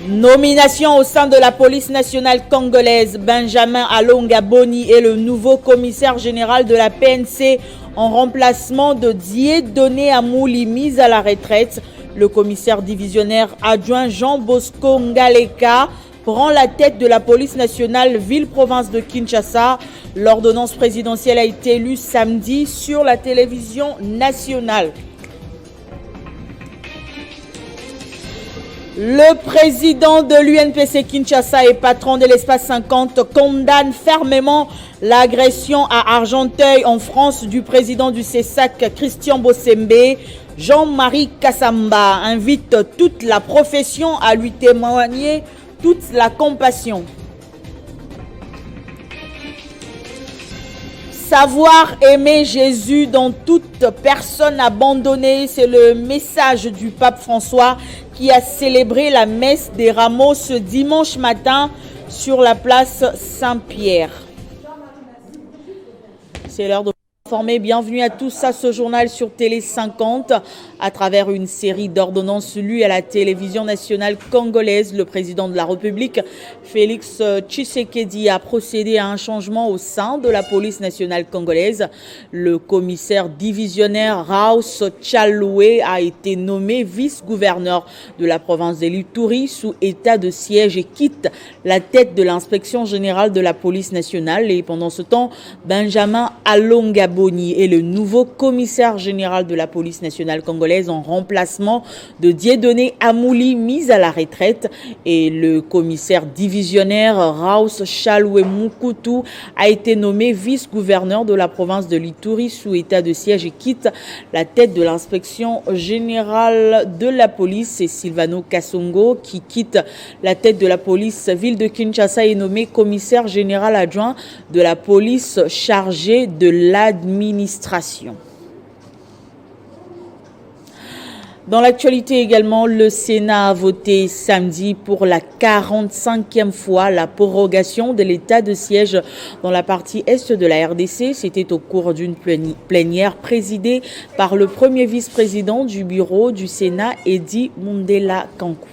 Nomination au sein de la police nationale congolaise, Benjamin Alonga Boni est le nouveau commissaire général de la PNC en remplacement de Dieudonné Amouli, mis à la retraite. Le commissaire divisionnaire adjoint Jean Bosco Ngaleka prend la tête de la police nationale ville-province de Kinshasa. L'ordonnance présidentielle a été lue samedi sur la télévision nationale. Le président de l'UNPC Kinshasa et patron de l'espace 50 condamne fermement l'agression à Argenteuil en France du président du CESAC Christian Bossembe. Jean-Marie Kassamba invite toute la profession à lui témoigner toute la compassion. Savoir aimer Jésus dans toute personne abandonnée, c'est le message du pape François qui a célébré la messe des rameaux ce dimanche matin sur la place Saint-Pierre. C'est l'heure de informer. Bienvenue à tous à ce journal sur Télé 50. À travers une série d'ordonnances lues à la télévision nationale congolaise, le président de la République, Félix Tshisekedi, a procédé à un changement au sein de la police nationale congolaise. Le commissaire divisionnaire Raus Chaloué a été nommé vice-gouverneur de la province de l'Ituri sous état de siège et quitte la tête de l'inspection générale de la police nationale. Et pendant ce temps, Benjamin Alonga Boni est le nouveau commissaire général de la police nationale congolaise en remplacement de Dieudonné Amouli, mis à la retraite. Et le commissaire divisionnaire Raus Chaloué Mukutu a été nommé vice-gouverneur de la province de l'Ituri sous état de siège et quitte la tête de l'inspection générale de la police. Et Silvano Kassongo, qui quitte la tête de la police ville de Kinshasa, est nommé commissaire général adjoint de la police chargé de l'administration. Dans l'actualité également, le Sénat a voté samedi pour la 45e fois la prorogation de l'état de siège dans la partie est de la RDC. C'était au cours d'une plénière présidée par le premier vice-président du bureau du Sénat, Eddy Mundela Kankou.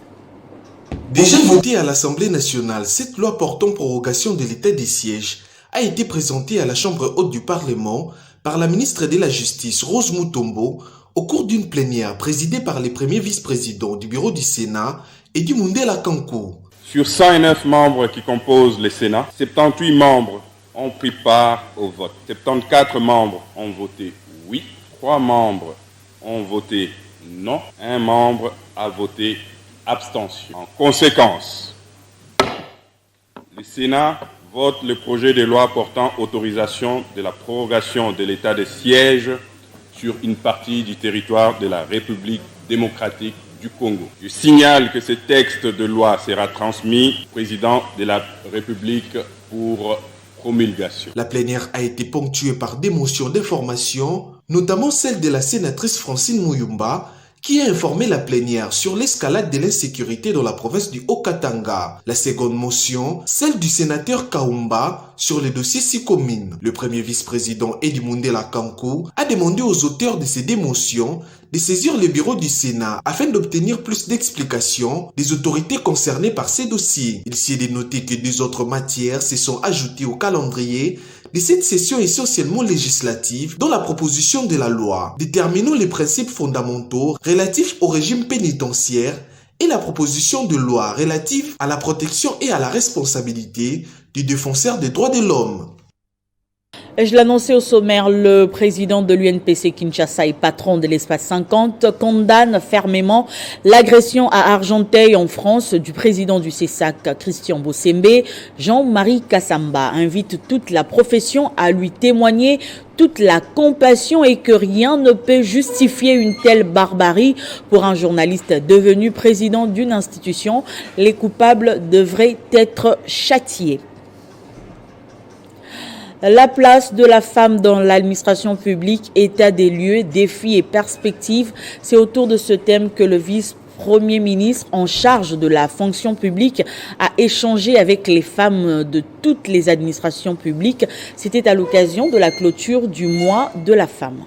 Déjà votée à l'Assemblée nationale, cette loi portant prorogation de l'état des sièges a été présentée à la Chambre haute du Parlement par la ministre de la Justice, Rose Mutombo, au cours d'une plénière présidée par les premiers vice-présidents du bureau du Sénat, Eddy Mundela Kankou. Sur 109 membres qui composent le Sénat, 78 membres ont pris part au vote. 74 membres ont voté oui, 3 membres ont voté non, 1 membre a voté abstention. En conséquence, le Sénat vote le projet de loi portant autorisation de la prorogation de l'état de siège sur une partie du territoire de la République démocratique du Congo. Je signale que ce texte de loi sera transmis au président de la République pour promulgation. La plénière a été ponctuée par des motions d'information, notamment celle de la sénatrice Francine Muyumba, qui a informé la plénière sur l'escalade de l'insécurité dans la province du Haut-Katanga. La seconde motion, celle du sénateur Kaumba sur les dossiers Sikomine. Le premier vice-président Eddy Mundela Kankou a demandé aux auteurs de ces deux motions de saisir le bureau du Sénat afin d'obtenir plus d'explications des autorités concernées par ces dossiers. Il s'y est de noter que 2 autres matières se sont ajoutées au calendrier de cette session essentiellement législative dans la proposition de la loi, déterminant les principes fondamentaux relatifs au régime pénitentiaire et la proposition de loi relative à la protection et à la responsabilité du défenseur des droits de l'homme. Je l'annonçais au sommaire, le président de l'UNPC Kinshasa et patron de l'espace 50 condamne fermement l'agression à Argenteuil en France du président du CESAC Christian Bossembe. Jean-Marie Kassamba invite toute la profession à lui témoigner toute la compassion et que rien ne peut justifier une telle barbarie. Pour un journaliste devenu président d'une institution, les coupables devraient être châtiés. La place de la femme dans l'administration publique, état des lieux, défis et perspectives. C'est autour de ce thème que le vice-premier ministre en charge de la fonction publique a échangé avec les femmes de toutes les administrations publiques. C'était à l'occasion de la clôture du mois de la femme.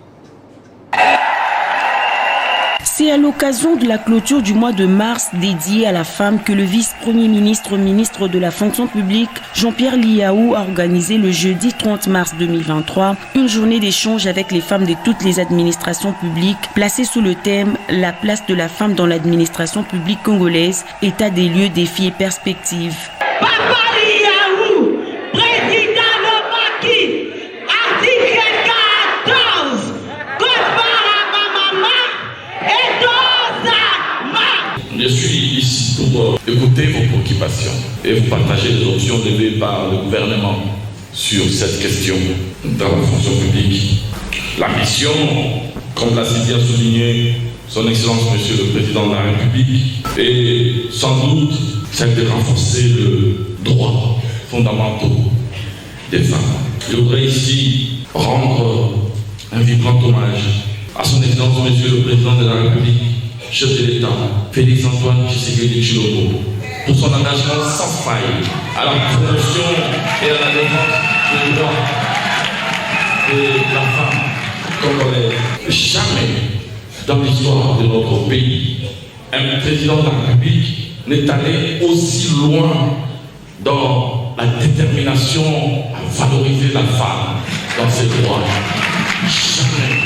C'est à l'occasion de la clôture du mois de mars dédié à la femme que le vice-premier ministre, ministre de la fonction publique, Jean-Pierre Liaou, a organisé le jeudi 30 mars 2023 une journée d'échange avec les femmes de toutes les administrations publiques placée sous le thème « La place de la femme dans l'administration publique congolaise, état des lieux, défis et perspectives ». Je suis ici pour écouter vos préoccupations et vous partager les options levées par le gouvernement sur cette question dans la fonction publique. La mission, comme l'a si bien souligné Son Excellence Monsieur le Président de la République, est sans doute celle de renforcer le droit fondamental des femmes. Je voudrais ici rendre un vibrant hommage à Son Excellence Monsieur le Président de la République, chef de l'État, Félix-Antoine Tshisekedi Tshilombo, pour son engagement sans faille à la promotion et à la défense des droits de la femme congolaise. Jamais dans l'histoire de notre pays, un président de la République n'est allé aussi loin dans la détermination à valoriser la femme dans ses droits. Jamais.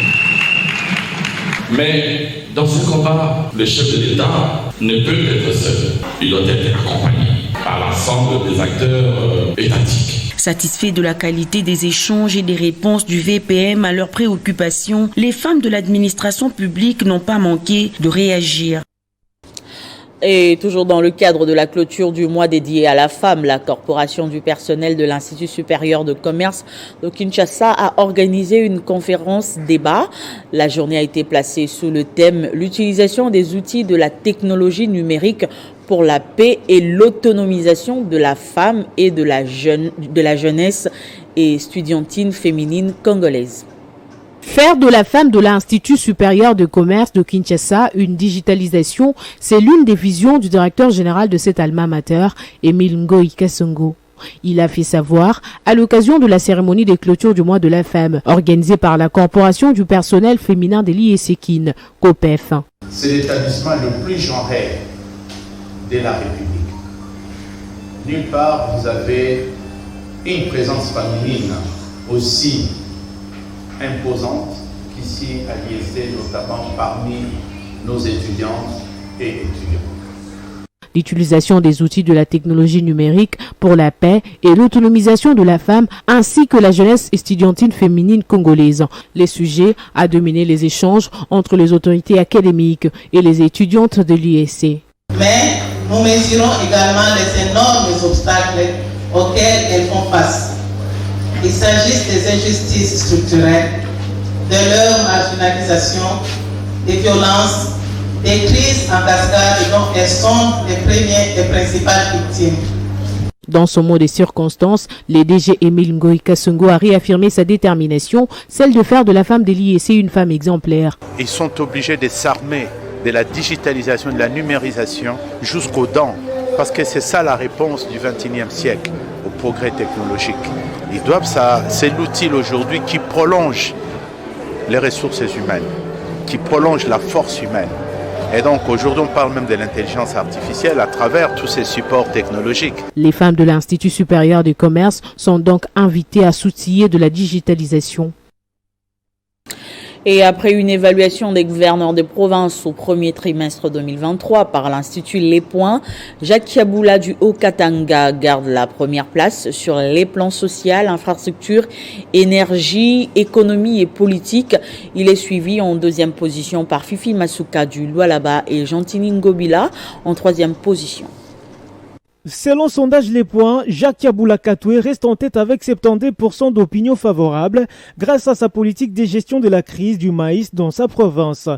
Mais dans ce combat, le chef de l'État ne peut être seul. Il doit être accompagné par l'ensemble des acteurs étatiques. Satisfaits de la qualité des échanges et des réponses du VPM à leurs préoccupations, les femmes de l'administration publique n'ont pas manqué de réagir. Et toujours dans le cadre de la clôture du mois dédié à la femme, la corporation du personnel de l'Institut supérieur de commerce de Kinshasa a organisé une conférence débat. La journée a été placée sous le thème « L'utilisation des outils de la technologie numérique pour la paix et l'autonomisation de la femme et de la jeunesse et estudiantine féminine congolaise ». Faire de la femme de l'Institut supérieur de commerce de Kinshasa une digitalisation, c'est l'une des visions du directeur général de cet alma mater, Émile Ngoï Kasongo. Il a fait savoir à l'occasion de la cérémonie des clôtures du mois de la femme, organisée par la Corporation du personnel féminin de l'IESEKIN, COPEF. C'est l'établissement le plus genré de la République. Nulle part vous avez une présence féminine aussi imposante qu'ici à l'IEC, notamment parmi nos étudiantes et étudiants. L'utilisation des outils de la technologie numérique pour la paix et l'autonomisation de la femme ainsi que la jeunesse estudiantine féminine congolaise. Les sujets à dominer les échanges entre les autorités académiques et les étudiantes de l'IEC. Mais nous mesurons également les énormes obstacles auxquels elles font face. Il s'agisse des injustices structurelles, de leur marginalisation, des violences, des crises en cascade dont elles sont les premières et principales victimes. Dans son mot des circonstances, le DG Émile Ngoï Kasongo a réaffirmé sa détermination, celle de faire de la femme de l'IEC une femme exemplaire. Ils sont obligés de s'armer de la digitalisation, de la numérisation jusqu'aux dents, parce que c'est ça la réponse du XXIe siècle au progrès technologique. Ils doivent ça, c'est l'outil aujourd'hui qui prolonge les ressources humaines, qui prolonge la force humaine. Et donc aujourd'hui on parle même de l'intelligence artificielle à travers tous ces supports technologiques. Les femmes de l'Institut supérieur du commerce sont donc invitées à s'outiller de la digitalisation. Et après une évaluation des gouverneurs de province au premier trimestre 2023 par l'Institut Les Points, Jacques Kiaboula du Haut-Katanga garde la première place sur les plans social, infrastructure, énergie, économie et politique. Il est suivi en deuxième position par Fifi Masuka du Lualaba et Gentini Ngobila en troisième position. Selon sondage Les Points, Jacques Kiaboula Katoué reste en tête avec 72% d'opinion favorable grâce à sa politique de gestion de la crise du maïs dans sa province.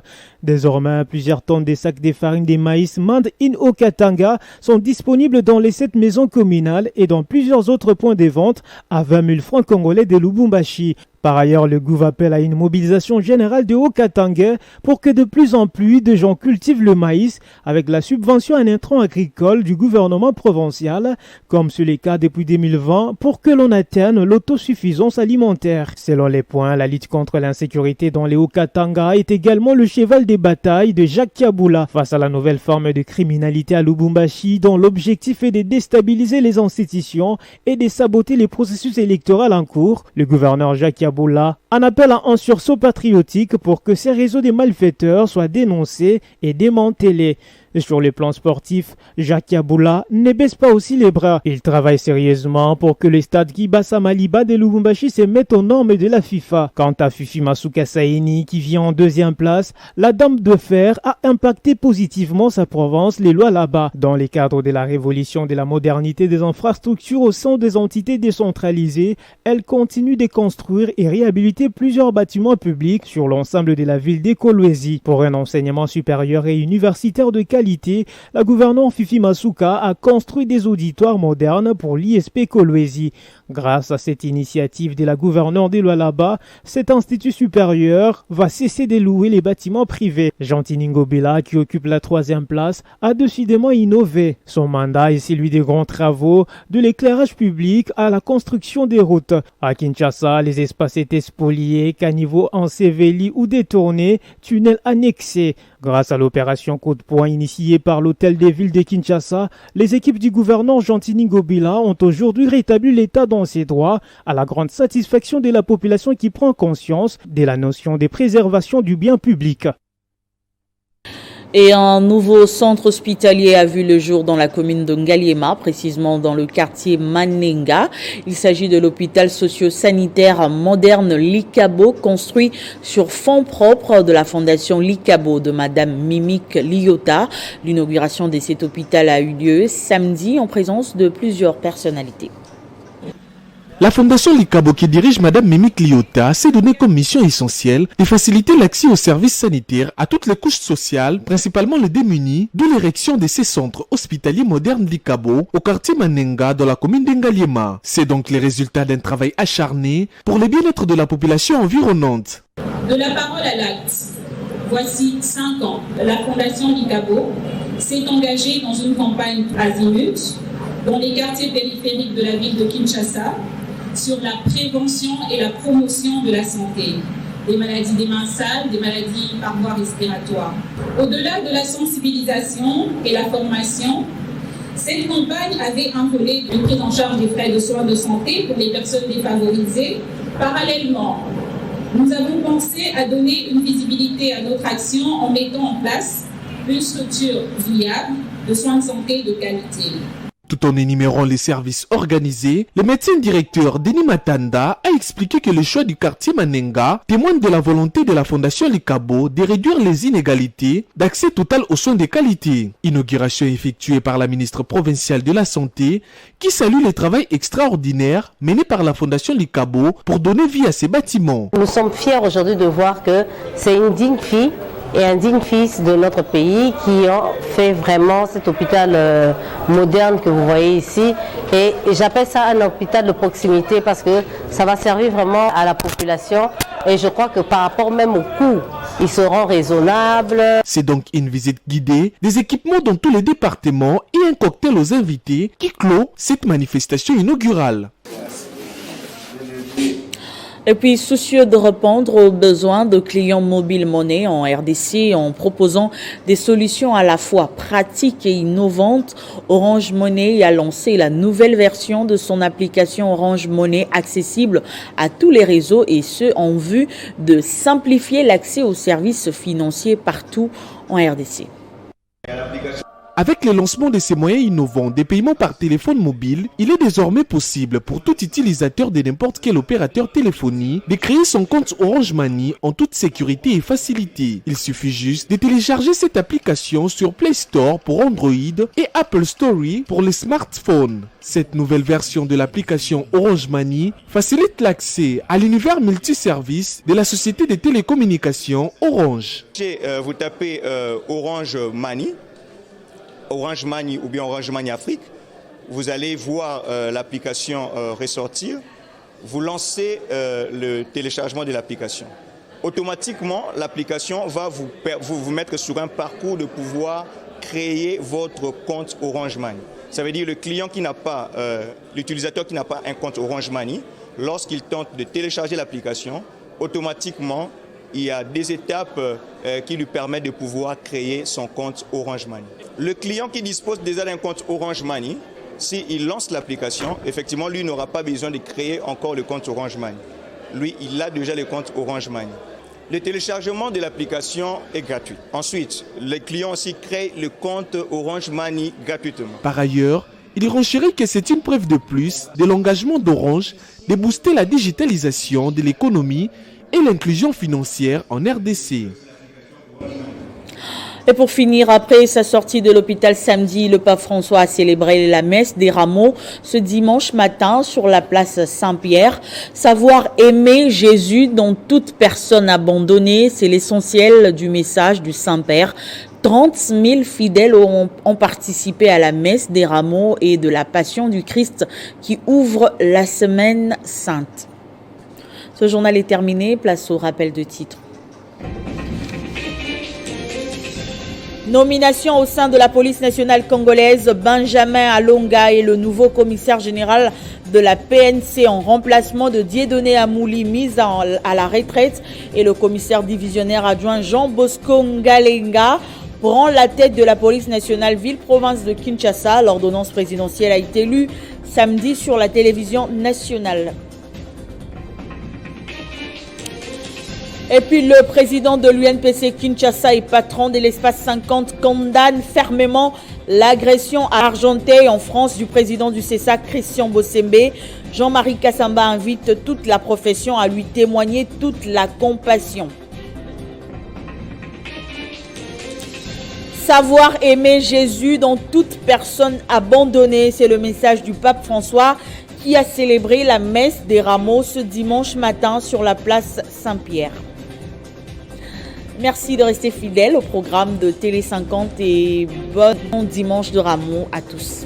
Désormais, plusieurs tonnes des sacs de farine des maïs Made in Haut-Katanga sont disponibles dans les 7 maisons communales et dans plusieurs autres points de vente à 20 000 francs congolais de Lubumbashi. Par ailleurs, le gouvernement appelle à une mobilisation générale de Haut-Katanga pour que de plus en plus de gens cultivent le maïs avec la subvention en intrants agricoles du gouvernement provincial, comme c'est le cas depuis 2020, pour que l'on atteigne l'autosuffisance alimentaire. Selon Les Points, la lutte contre l'insécurité dans les Haut-Katanga est également le cheval de des batailles de Jacques Kabula face à la nouvelle forme de criminalité à Lubumbashi, dont l'objectif est de déstabiliser les institutions et de saboter les processus électoraux en cours. Le gouverneur Jacques Kabula en appelle à un sursaut patriotique pour que ces réseaux de malfaiteurs soient dénoncés et démantelés. Sur le plan sportif, Jacques Kabula ne baisse pas aussi les bras. Il travaille sérieusement pour que le stade Kibasa Maliba de Lubumbashi se mette aux normes de la FIFA. Quant à Fifi Masuka Saini, qui vient en deuxième place, la Dame de Fer a impacté positivement sa province, les lois là-bas. Dans le cadre de la révolution de la modernité des infrastructures au sein des entités décentralisées, elle continue de construire et réhabiliter plusieurs bâtiments publics sur l'ensemble de la ville de Kolwezi. Pour un enseignement supérieur et universitaire de qualité, la gouverneure Fifi Masuka a construit des auditoires modernes pour l'ISP Kolwezi. Grâce à cette initiative de la gouverneure de Lualaba, cet institut supérieur va cesser de louer les bâtiments privés. Jean-Tini Ngobila, qui occupe la 3e place, a décidément innové. Son mandat est celui des grands travaux, de l'éclairage public à la construction des routes. À Kinshasa, les espaces étaient spoliés, caniveaux ensevelis ou détournés, tunnels annexés. Grâce à l'opération Coup de poing initiée par l'hôtel des villes de Kinshasa, les équipes du gouverneur Jean-Tini Ngobila ont aujourd'hui rétabli l'état dans ses droits, à la grande satisfaction de la population qui prend conscience de la notion de préservation du bien public. Et un nouveau centre hospitalier a vu le jour dans la commune de Ngaliema, précisément dans le quartier Manenga. Il s'agit de l'hôpital socio-sanitaire moderne Likabo, construit sur fonds propres de la fondation Likabo de Madame Mimique Liota. L'inauguration de cet hôpital a eu lieu samedi en présence de plusieurs personnalités. La fondation Likabo qui dirige Madame Mimique Liota s'est donné comme mission essentielle de faciliter l'accès aux services sanitaires à toutes les couches sociales, principalement les démunis, d'où l'érection de ces centres hospitaliers modernes Likabo au quartier Manenga dans la commune d'Engaliema. C'est donc les résultats d'un travail acharné pour le bien-être de la population environnante. De la parole à l'acte, voici 5 ans, la fondation Likabo s'est engagée dans une campagne azimut dans les quartiers périphériques de la ville de Kinshasa, sur la prévention et la promotion de la santé, des maladies des mains sales, des maladies par voie respiratoire. Au-delà de la sensibilisation et la formation, cette campagne avait un volet de prise en charge des frais de soins de santé pour les personnes défavorisées. Parallèlement, nous avons pensé à donner une visibilité à notre action en mettant en place une structure viable de soins de santé de qualité. Tout en énumérant les services organisés, le médecin directeur Denis Matanda a expliqué que le choix du quartier Manenga témoigne de la volonté de la fondation Likabo de réduire les inégalités d'accès total aux soins de qualité. Inauguration effectuée par la ministre provinciale de la Santé qui salue le travail extraordinaire mené par la fondation Likabo pour donner vie à ces bâtiments. Nous sommes fiers aujourd'hui de voir que c'est une digne fille et un digne fils de notre pays qui ont fait vraiment cet hôpital moderne que vous voyez ici. Et j'appelle ça un hôpital de proximité parce que ça va servir vraiment à la population. Et je crois que par rapport même au coût, ils seront raisonnables. C'est donc une visite guidée, des équipements dans tous les départements et un cocktail aux invités qui clôt cette manifestation inaugurale. Et puis, soucieux de répondre aux besoins de clients mobile monnaie en RDC en proposant des solutions à la fois pratiques et innovantes, Orange Money a lancé la nouvelle version de son application Orange Money accessible à tous les réseaux et ce en vue de simplifier l'accès aux services financiers partout en RDC. Avec le lancement de ces moyens innovants des paiements par téléphone mobile, il est désormais possible pour tout utilisateur de n'importe quel opérateur téléphonie de créer son compte Orange Money en toute sécurité et facilité. Il suffit juste de télécharger cette application sur Play Store pour Android et Apple Store pour les smartphones. Cette nouvelle version de l'application Orange Money facilite l'accès à l'univers multiservice de la société de télécommunications Orange. Vous tapez Orange Money ou bien Orange Money Afrique, vous allez voir l'application ressortir, vous lancez le téléchargement de l'application. Automatiquement, l'application va vous mettre sur un parcours de pouvoir créer votre compte Orange Money. Ça veut dire le client qui n'a pas, l'utilisateur qui n'a pas un compte Orange Money, lorsqu'il tente de télécharger l'application, automatiquement, il y a des étapes qui lui permettent de pouvoir créer son compte Orange Money. Le client qui dispose déjà d'un compte Orange Money, s'il lance l'application, effectivement, lui n'aura pas besoin de créer encore le compte Orange Money. Lui, il a déjà le compte Orange Money. Le téléchargement de l'application est gratuit. Ensuite, les clients aussi créent le compte Orange Money gratuitement. Par ailleurs, il renchérit que c'est une preuve de plus de l'engagement d'Orange de booster la digitalisation de l'économie et l'inclusion financière en RDC. Et pour finir, après sa sortie de l'hôpital samedi, le pape François a célébré la messe des rameaux ce dimanche matin sur la place Saint-Pierre. Savoir aimer Jésus dont toute personne abandonnée, c'est l'essentiel du message du Saint-Père. 30 000 fidèles ont participé à la messe des rameaux et de la Passion du Christ qui ouvre la semaine sainte. Ce journal est terminé, place au rappel de titres. Nomination au sein de la police nationale congolaise, Benjamin Alonga est le nouveau commissaire général de la PNC en remplacement de Dieudonné Amouli, mis à la retraite, et le commissaire divisionnaire adjoint Jean Bosco Ngalenga prend la tête de la police nationale ville-province de Kinshasa. L'ordonnance présidentielle a été lue samedi sur la télévision nationale. Et puis le président de l'UNPC Kinshasa et patron de l'espace 50 condamne fermement l'agression à Argenteuil en France du président du CESA Christian Bossembe. Jean-Marie Kassamba invite toute la profession à lui témoigner toute la compassion. Savoir aimer Jésus dans toute personne abandonnée, c'est le message du pape François qui a célébré la messe des rameaux ce dimanche matin sur la place Saint-Pierre. Merci de rester fidèle au programme de Télé 50 et bon dimanche de Rameaux à tous.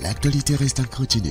L'actualité reste incontinue.